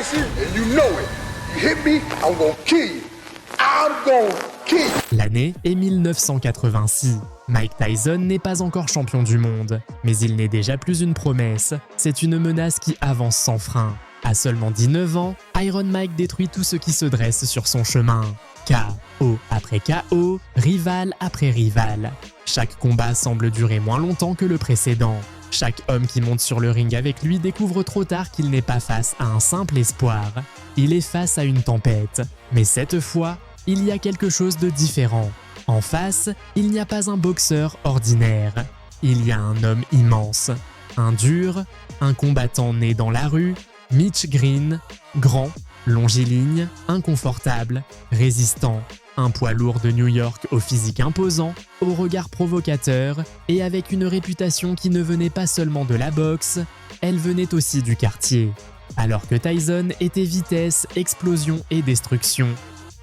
Tyson, and you know it. You hit me, I'm gonna kill you. I'm gonna kill you. L'année est 1986. Mike Tyson n'est pas encore champion du monde, mais il n'est déjà plus une promesse. C'est une menace qui avance sans frein. À seulement 19 ans, Iron Mike détruit tout ce qui se dresse sur son chemin. KO après KO, rival après rival. Chaque combat semble durer moins longtemps que le précédent. Chaque homme qui monte sur le ring avec lui découvre trop tard qu'il n'est pas face à un simple espoir. Il est face à une tempête. Mais cette fois, il y a quelque chose de différent. En face, il n'y a pas un boxeur ordinaire. Il y a un homme immense. Un dur, un combattant né dans la rue, Mitch Green, grand, longiligne, inconfortable, résistant, un poids lourd de New York au physique imposant, au regard provocateur et avec une réputation qui ne venait pas seulement de la boxe, elle venait aussi du quartier. Alors que Tyson était vitesse, explosion et destruction,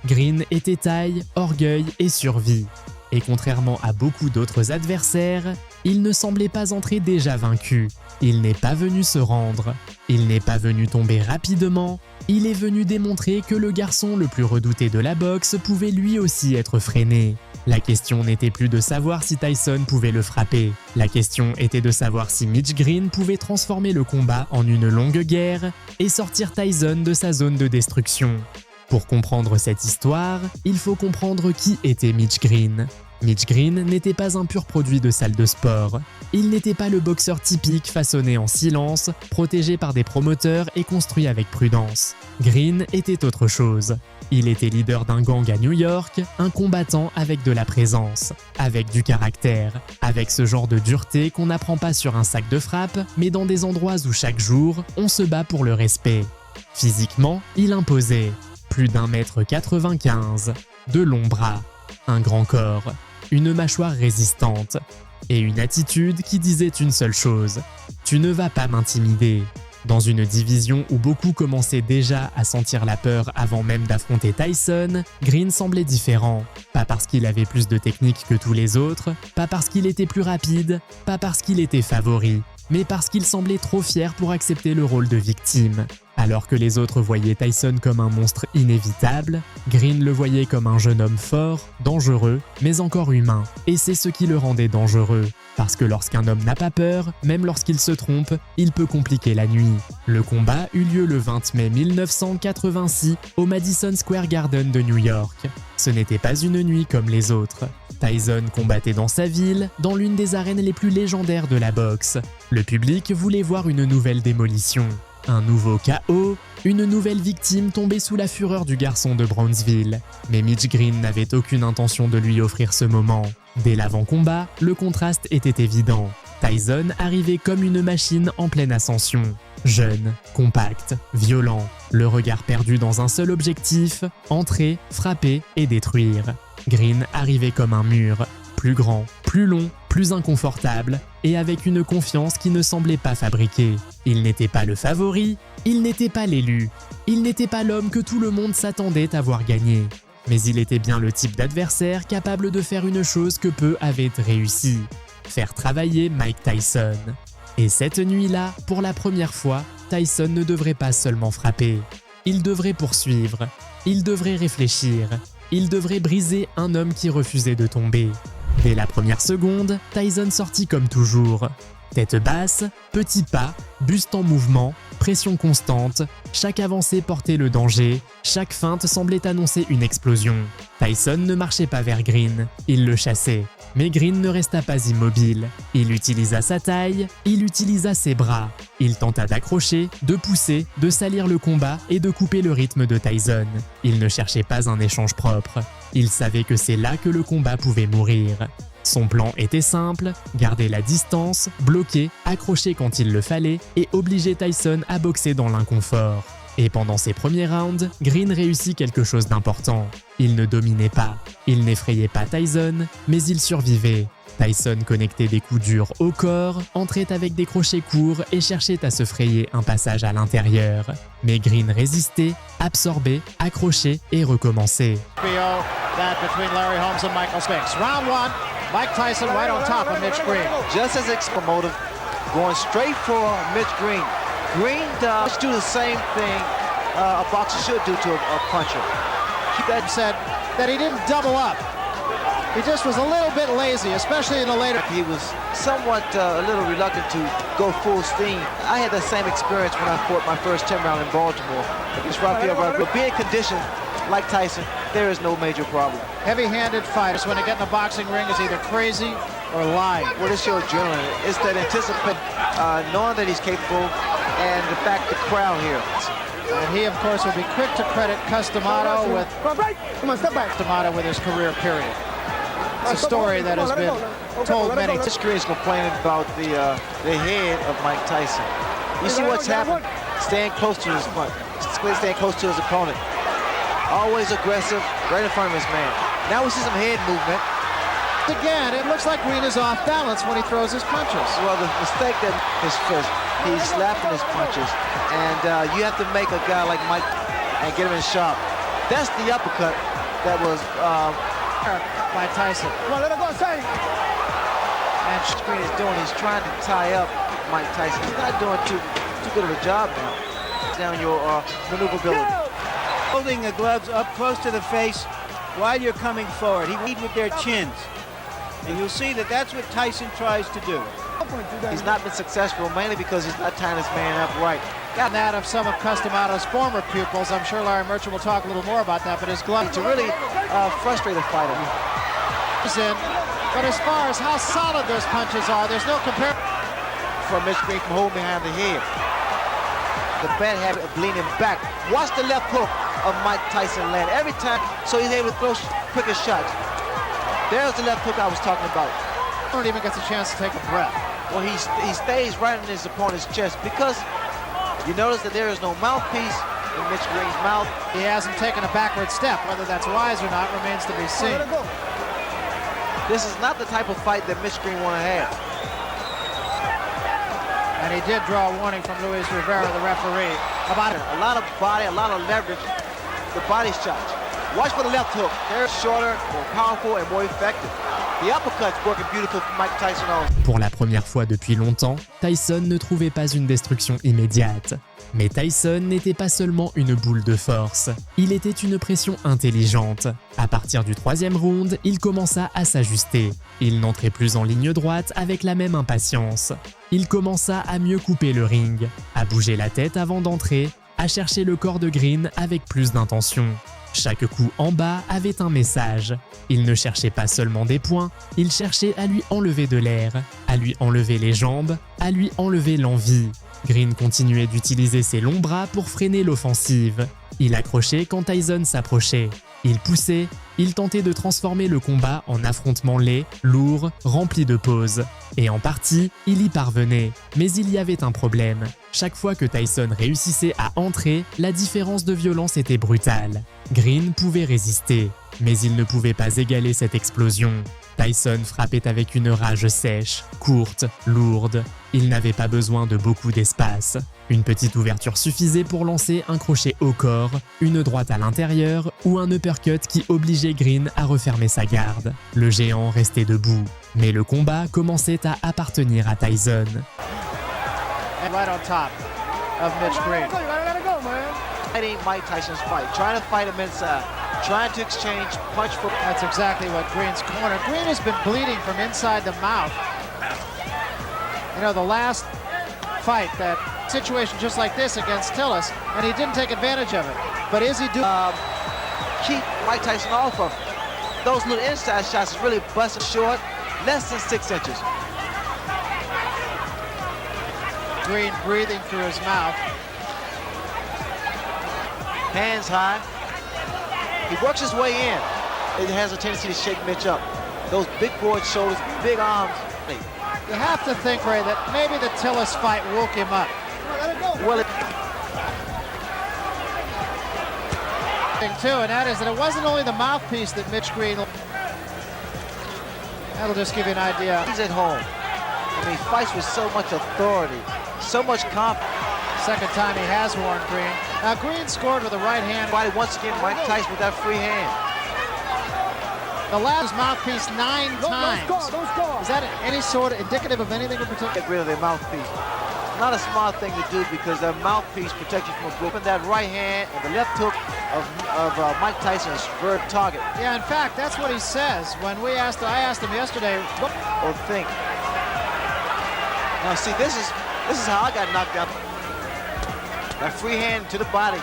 Green était taille, orgueil et survie. Et contrairement à beaucoup d'autres adversaires, il ne semblait pas entrer déjà vaincu. Il n'est pas venu se rendre. Il n'est pas venu tomber rapidement. Il est venu démontrer que le garçon le plus redouté de la boxe pouvait lui aussi être freiné. La question n'était plus de savoir si Tyson pouvait le frapper. La question était de savoir si Mitch Green pouvait transformer le combat en une longue guerre et sortir Tyson de sa zone de destruction. Pour comprendre cette histoire, il faut comprendre qui était Mitch Green. Mitch Green n'était pas un pur produit de salle de sport. Il n'était pas le boxeur typique façonné en silence, protégé par des promoteurs et construit avec prudence. Green était autre chose. Il était leader d'un gang à New York, un combattant avec de la présence, avec du caractère, avec ce genre de dureté qu'on n'apprend pas sur un sac de frappe, mais dans des endroits où chaque jour, on se bat pour le respect. Physiquement, il imposait. Plus d'1,95 m, de longs bras, un grand corps, une mâchoire résistante et une attitude qui disait une seule chose : tu ne vas pas m'intimider. Dans une division où beaucoup commençaient déjà à sentir la peur avant même d'affronter Tyson, Green semblait différent. Pas parce qu'il avait plus de technique que tous les autres, pas parce qu'il était plus rapide, pas parce qu'il était favori, mais parce qu'il semblait trop fier pour accepter le rôle de victime. Alors que les autres voyaient Tyson comme un monstre inévitable, Green le voyait comme un jeune homme fort, dangereux, mais encore humain. Et c'est ce qui le rendait dangereux. Parce que lorsqu'un homme n'a pas peur, même lorsqu'il se trompe, il peut compliquer la nuit. Le combat eut lieu le 20 mai 1986 au Madison Square Garden de New York. Ce n'était pas une nuit comme les autres. Tyson combattait dans sa ville, dans l'une des arènes les plus légendaires de la boxe. Le public voulait voir une nouvelle démolition. Un nouveau KO, une nouvelle victime tombée sous la fureur du garçon de Brownsville. Mais Mitch Green n'avait aucune intention de lui offrir ce moment. Dès l'avant-combat, le contraste était évident. Tyson arrivait comme une machine en pleine ascension. Jeune, compact, violent, le regard perdu dans un seul objectif, entrer, frapper et détruire. Green arrivait comme un mur, plus grand, plus long, plus inconfortable et avec une confiance qui ne semblait pas fabriquée. Il n'était pas le favori, il n'était pas l'élu, il n'était pas l'homme que tout le monde s'attendait à voir gagner. Mais il était bien le type d'adversaire capable de faire une chose que peu avaient réussi, faire travailler Mike Tyson. Et cette nuit-là, pour la première fois, Tyson ne devrait pas seulement frapper. Il devrait poursuivre, il devrait réfléchir, il devrait briser un homme qui refusait de tomber. Dès la première seconde, Tyson sortit comme toujours. Tête basse, petits pas, buste en mouvement, pression constante, chaque avancée portait le danger, chaque feinte semblait annoncer une explosion. Tyson ne marchait pas vers Green, il le chassait. Mais Green ne resta pas immobile. Il utilisa sa taille, il utilisa ses bras. Il tenta d'accrocher, de pousser, de salir le combat et de couper le rythme de Tyson. Il ne cherchait pas un échange propre. Il savait que c'est là que le combat pouvait mourir. Son plan était simple, garder la distance, bloquer, accrocher quand il le fallait et obliger Tyson à boxer dans l'inconfort. Et pendant ces premiers rounds, Green réussit quelque chose d'important. Il ne dominait pas, il n'effrayait pas Tyson, mais il survivait. Tyson connectait des coups durs au corps, entrait avec des crochets courts et cherchait à se frayer un passage à l'intérieur. Mais Green résistait, absorbait, accrochait et recommençait. Mike Tyson right on top of Mitch Green. Just as explosive, going straight for Mitch Green. Green does do the same thing a boxer should do to a puncher. That said that he didn't double up. He just was a little bit lazy, especially in the later. He was somewhat a little reluctant to go full steam. I had the same experience when I fought my first 10 round in Baltimore against Rafael Rodriguez. But being conditioned like Tyson, there is no major problem. Heavy-handed fighters, when they get in the boxing ring, is either crazy or lying. What is your adrenaline? It's that anticipation, knowing that he's capable, and the fact the crowd here. And he, of course, will be quick to credit Customado with his career period. It's a story that has been told many times. History is complaining about the head of Mike Tyson. You see what's happened? Staying close to his opponent. Always aggressive, right in front of his man. Now we see some head movement. Again, it looks like Green is off balance when he throws his punches. Well, the mistake that his fist, he's slapping his punches, and you have to make a guy like Mike and get him in sharp. That's the uppercut that was by Tyson. Come on, let it go, say. And Green is doing, he's trying to tie up Mike Tyson. He's not doing too good of a job now. Down your maneuverability. Holding the gloves up close to the face while you're coming forward. He lead with their chins. And you'll see that that's what Tyson tries to do. He's not been successful, mainly because he's not tying his man up right. Got that of some of Customado's former pupils. I'm sure Larry Merchant will talk a little more about that, but his glove to really frustrate a fighter. But as far as how solid those punches are, there's no comparison from Mitch Green from holding behind the head. The bad habit of leaning back. Watch the left hook of Mike Tyson land every time, so he's able to throw quicker shots. There's the left hook I was talking about. Don't even gets a chance to take a breath. Well, he stays right in his opponent's chest because you notice that there is no mouthpiece in Mitch Green's mouth. He hasn't taken a backward step. Whether that's wise or not remains to be seen. This is not the type of fight that Mitch Green want to have. And he did draw a warning from Luis Rivera, the referee, about it. A lot of body, a lot of leverage, the body shots. Watch for the left hook. They're shorter, more powerful, and more effective. The uppercut's working beautiful for Mike Tyson. Pour la première fois depuis longtemps, Tyson ne trouvait pas une destruction immédiate. Mais Tyson n'était pas seulement une boule de force, il était une pression intelligente. À partir du 3e round, il commença à s'ajuster. Il n'entrait plus en ligne droite avec la même impatience. Il commença à mieux couper le ring, à bouger la tête avant d'entrer, à chercher le corps de Green avec plus d'intention. Chaque coup en bas avait un message. Il ne cherchait pas seulement des points, il cherchait à lui enlever de l'air, à lui enlever les jambes, à lui enlever l'envie. Green continuait d'utiliser ses longs bras pour freiner l'offensive. Il accrochait quand Tyson s'approchait. Il poussait, il tentait de transformer le combat en affrontement laid, lourd, rempli de pauses. Et en partie, il y parvenait. Mais il y avait un problème. Chaque fois que Tyson réussissait à entrer, la différence de violence était brutale. Green pouvait résister, mais il ne pouvait pas égaler cette explosion. Tyson frappait avec une rage sèche, courte, lourde. Il n'avait pas besoin de beaucoup d'espace. Une petite ouverture suffisait pour lancer un crochet au corps, une droite à l'intérieur ou un uppercut qui obligeait Green à refermer sa garde. Le géant restait debout, mais le combat commençait à appartenir à Tyson. Right on top of Mitch Green. Fighting Mike Tyson's fight, trying to fight him inside, trying to exchange punch for... That's exactly what Green's corner. Green has been bleeding from inside the mouth. You know, the last fight, that situation just like this against Tillis, and he didn't take advantage of it. But is he doing... keep Mike Tyson off of those little inside shots is really busting short, less than 6 inches. Green breathing through his mouth. Hands high. He works his way in. It has a tendency to shake Mitch up. Those big broad shoulders, big arms. You have to think, Ray, that maybe the Tillis fight woke him up. Well, too, and that is that it wasn't only the mouthpiece that Mitch Green. That'll just give you an idea. He's at home. I mean, he fights with so much authority, so much confidence. Second time he has worn Green. Now Green scored with the right hand. Fighting once again Mike Tyson with that free hand. The last mouthpiece 9 times. Don't score. Is that any sort of indicative of anything in particular? Get rid of their mouthpiece. Not a smart thing to do because that mouthpiece protects you from a blow. That right hand and the left hook of Mike Tyson is very target. Yeah, in fact, that's what he says. When I asked him yesterday, what Or think. Now see, this is how I got knocked out. That free hand to the body.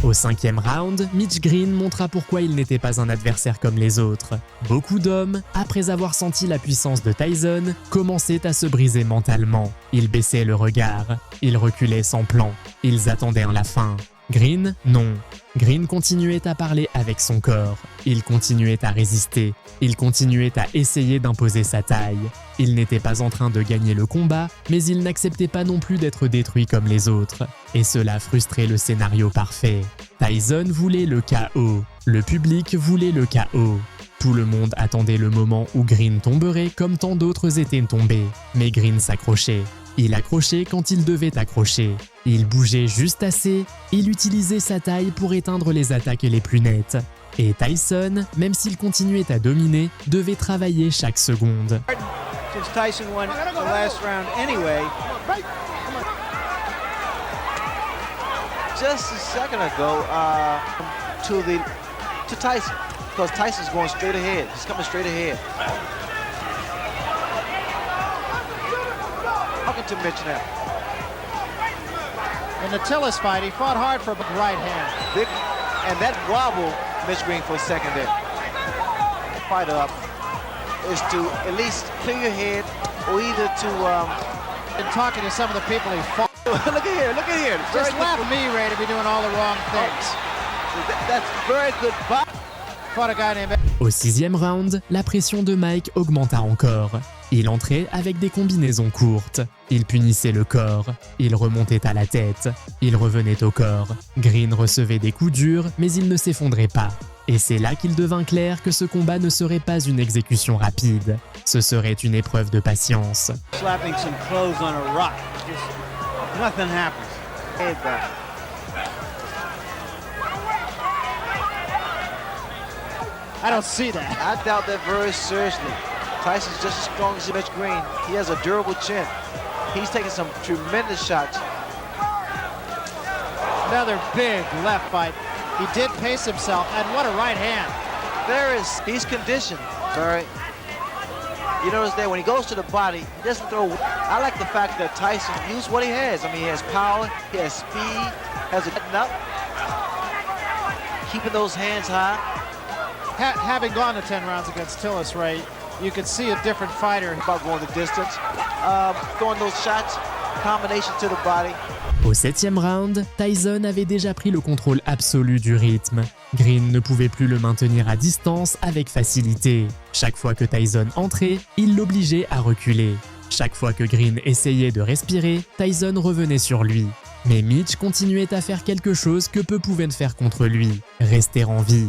Au 5e round, Mitch Green montra pourquoi il n'était pas un adversaire comme les autres. Beaucoup d'hommes, après avoir senti la puissance de Tyson, commençaient à se briser mentalement. Ils baissaient le regard, ils reculaient sans plan, ils attendaient la fin. Green, non. Green continuait à parler avec son corps. Il continuait à résister. Il continuait à essayer d'imposer sa taille. Il n'était pas en train de gagner le combat, mais il n'acceptait pas non plus d'être détruit comme les autres. Et cela frustrait le scénario parfait. Tyson voulait le KO. Le public voulait le KO. Tout le monde attendait le moment où Green tomberait comme tant d'autres étaient tombés. Mais Green s'accrochait. Il accrochait quand il devait accrocher. Il bougeait juste assez. Il utilisait sa taille pour éteindre les attaques les plus nettes. Et Tyson, même s'il continuait à dominer, devait travailler chaque seconde. Since Tyson won the last round anyway. Just a second ago, to Tyson, because Tyson's going straight ahead. He's coming straight ahead. Talking to Mitch now. in the Tillis fight, he fought hard for a right hand. Big, and that wobble, Mitch Green for a second there. Fight up is to at least clear your head, or either to In talking to some of the people he fought, look at here. just left me, Ray, to be doing all the wrong things. That's very good box. Fought a guy named Au 6e round, la pression de Mike augmenta encore. Il entrait avec des combinaisons courtes. Il punissait le corps. Il remontait à la tête. Il revenait au corps. Green recevait des coups durs, mais il ne s'effondrait pas. Et c'est là qu'il devint clair que ce combat ne serait pas une exécution rapide. Ce serait une épreuve de patience. Slapping some clothes on a rock. Just nothing happens. Head back. I don't see that. I doubt that very seriously. Tyson's just as strong as Mitch Green. He has a durable chin. He's taking some tremendous shots. Another big left fight. He did pace himself, and what a right hand. He's conditioned, Barry. You notice that when he goes to the body, he doesn't throw. I like the fact that Tyson used what he has. I mean, he has power, he has speed, has a up, keeping those hands high. Having gone to 10 rounds against Tillis, Ray, you could see a different fighter. About going the distance, throwing those shots, combination to the body. Au 7e round, Tyson avait déjà pris le contrôle absolu du rythme. Green ne pouvait plus le maintenir à distance avec facilité. Chaque fois que Tyson entrait, il l'obligeait à reculer. Chaque fois que Green essayait de respirer, Tyson revenait sur lui. Mais Mitch continuait à faire quelque chose que peu pouvaient faire contre lui, rester en vie.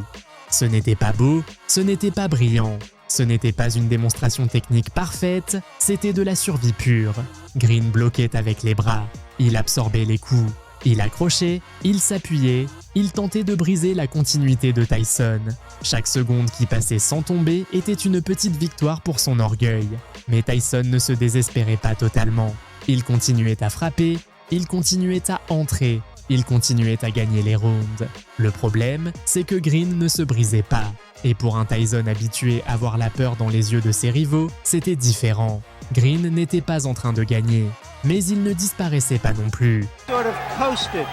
Ce n'était pas beau, ce n'était pas brillant. Ce n'était pas une démonstration technique parfaite, c'était de la survie pure. Green bloquait avec les bras, il absorbait les coups, il accrochait, il s'appuyait, il tentait de briser la continuité de Tyson. Chaque seconde qui passait sans tomber était une petite victoire pour son orgueil. Mais Tyson ne se désespérait pas totalement. Il continuait à frapper, il continuait à entrer, il continuait à gagner les rounds. Le problème, c'est que Green ne se brisait pas. Et pour un Tyson habitué à voir la peur dans les yeux de ses rivaux, c'était différent. Green n'était pas en train de gagner, mais il ne disparaissait pas non plus. Sort of coasted.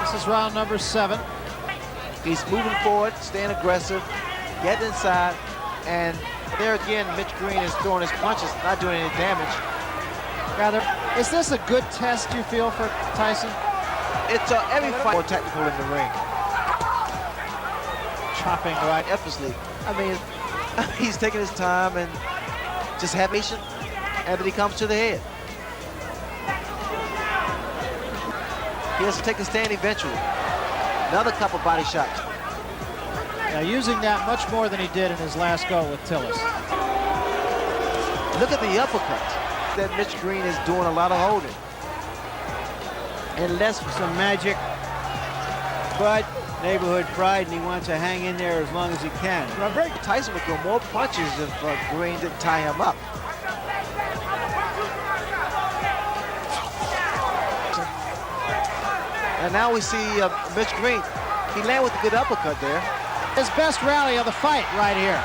This is round number 7. He's moving forward, staying aggressive, getting inside, and there again, Mitch Green is throwing his punches, not doing any damage. Rather, is this a good test, you feel, for Tyson? It's every fight more technical in the ring. Chopping right. Effortlessly. I mean, he's taking his time and just have patience, and then he comes to the head. He has to take a stand eventually. Another couple body shots. Now, using that much more than he did in his last go with Tillis. Look at the uppercuts. That Mitch Green is doing a lot of holding. And less for some magic, but neighborhood pride, and he wants to hang in there as long as he can. Tyson would throw more punches if Green didn't tie him up. And now we see Mitch Green. He landed with a good uppercut there. His best rally of the fight right here.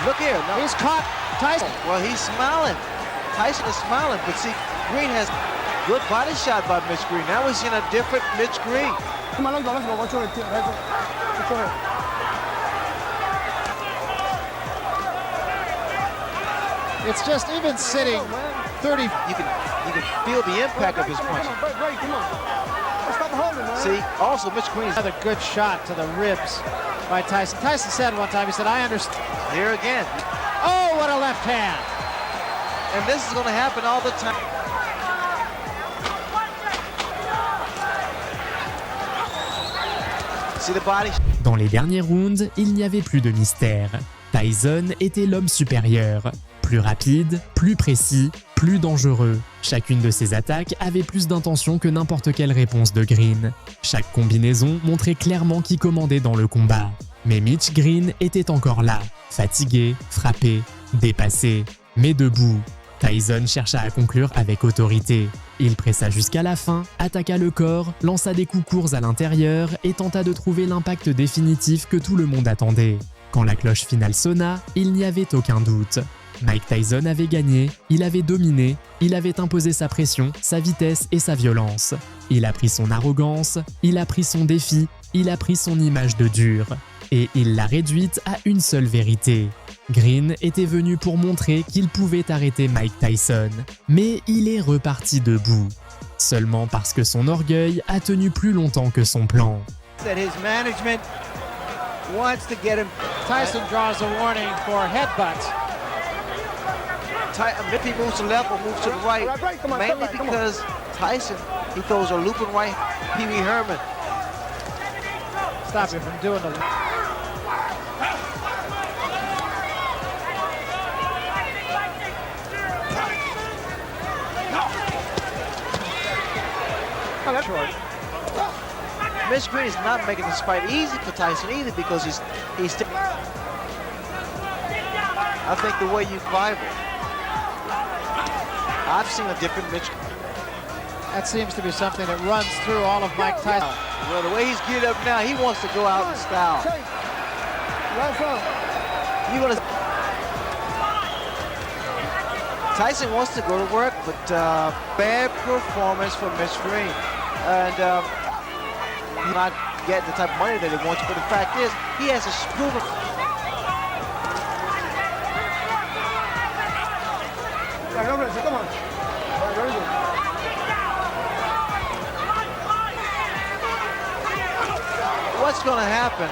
Look here. No. He's caught Tyson. Well, he's smiling. Tyson is smiling, but see, Green has good body shot by Mitch Green. Now we're seeing a different Mitch Green. Come on, let's go. Let's go. Let's go ahead. It's just even sitting 30. You can feel the impact of his punch. Break, come on. Stop holding, man. See, also Mitch Green is Another good shot to the ribs by Tyson. Tyson said one time, he said, I understand. here again. Oh, what a left hand. And this is going to happen all the time. See the body? Dans les derniers rounds, il n'y avait plus de mystère. Tyson était l'homme supérieur. Plus rapide, plus précis, plus dangereux. Chacune de ses attaques avait plus d'intention que n'importe quelle réponse de Green. Chaque combinaison montrait clairement qui commandait dans le combat. Mais Mitch Green était encore là, fatigué, frappé, dépassé, mais debout. Tyson chercha à conclure avec autorité. Il pressa jusqu'à la fin, attaqua le corps, lança des coups courts à l'intérieur et tenta de trouver l'impact définitif que tout le monde attendait. Quand la cloche finale sonna, il n'y avait aucun doute. Mike Tyson avait gagné, il avait dominé, il avait imposé sa pression, sa vitesse et sa violence. Il a pris son arrogance, il a pris son défi, il a pris son image de dur. Et il l'a réduite à une seule vérité. Green était venu pour montrer qu'il pouvait arrêter Mike Tyson, mais il est reparti debout. Seulement parce que son orgueil a tenu plus longtemps que son plan. That his management wants to get him. Tyson draws a warning for headbutts. If he moves to the left or moves to the right, mainly because Tyson, he throws a looping right, Pee Wee Herman. Stop you from doing the... Short. Mitch Green is not making this fight easy for Tyson either because he's I think the way you Bible. I've seen a different Mitch. That seems to be something that runs through all of Mike Tyson. Well, the way he's geared up now, he wants to go out in style. You want to? Tyson wants to go to work, but bad performance from Mitch Green, and he's not getting the type of money that he wants. But the fact is, he has a proven. Come on. What's going to happen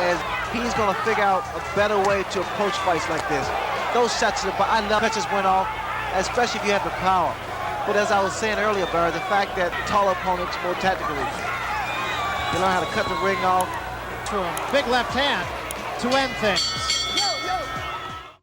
is he's going to figure out a better way to approach fights like this. Those shots, I love that just went off, especially if you have the power. But as I was saying earlier, Barry, the fact that taller opponents more tactically, they learn how to cut the ring off. Big left hand to end things.